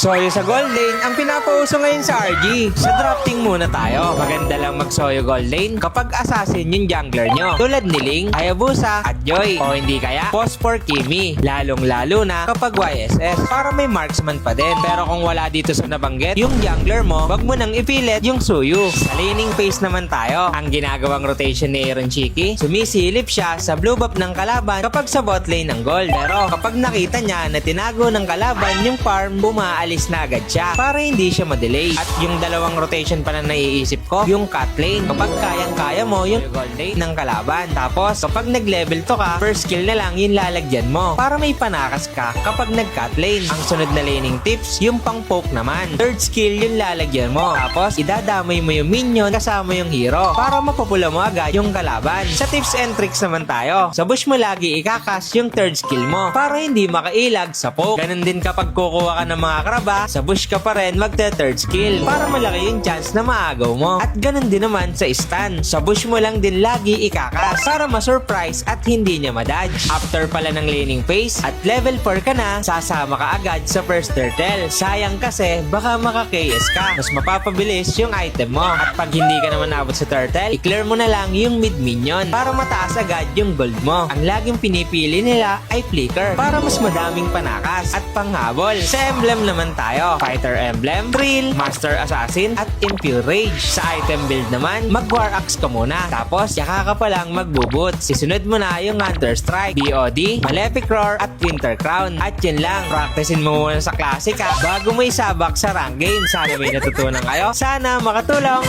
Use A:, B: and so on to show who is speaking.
A: Soyo sa Gold Lane ang pinapauso ngayon sa RG. Sa drafting muna tayo. Maganda lang mag-Soyo Gold Lane kapag assassin yung jungler nyo. Tulad ni Ling, Hayabusa at Joy. O hindi kaya, Phosphor Kimi. Lalong-lalo na kapag YSS para may marksman pa din. Pero kung wala dito sa nabanggit, yung jungler mo, wag mo nang ipilit yung Suyu. Sa laning phase naman tayo. Ang ginagawang rotation ni Aaron Chiki, sumisilip siya sa blue buff ng kalaban kapag sa bot lane ng gold. Pero kapag nakita niya na tinago ng kalaban yung farm, umaalis na agad siya para hindi siya madelay. At yung dalawang rotation pa na naiisip ko, yung cut lane. Kapag kayang-kaya mo yung gold lane ng kalaban. Tapos kapag nag-level to ka, first skill na lang yung lalagyan mo para may panakas ka kapag nag-cut lane. Ang sunod na laning tips, yung pang-poke naman. Third skill yung lalagyan mo. Tapos idadamay mo yung minion kasama yung hero para mapapula mo agad yung kalaban. Sa tips and tricks naman tayo. Sa bush mo lagi ikakas yung third skill mo para hindi makailag sa poke. Ganun din kapag kukuha ka ng mga kraba, sa bush ka pa rin magte-third skill para malaki yung chance na maagaw mo. At ganun din naman sa stun. Sa bush mo lang din lagi ikakas para ma-surprise at hindi niya madodge. After pala ng laning phase at level 4 ka na, sasama ka agad sa first turtle. Sayang kasi baka maka-KS ka. Mas mapapabilis yung item mo. At pag hindi ka naman abot sa turtle, i-clear mo na lang yung mid minion para mataas agad yung gold mo. Ang laging pinipili nila ay flicker para mas madaming panakas at panghabol. Sa emblem naman tayo, Fighter Emblem, Thrill, Master Assassin at Impure Rage. Sa item build naman, mag-War Axe ka muna. Tapos, yaka ka pa lang magbubot. Sisunod mo na yung Hunter Strike, BOD, Malefic Roar at Winter Crown. At yun lang, practicein mo muna sa Classic bago mo isabak sa rank game. Sana may natutunan kayo. Sana makatulong.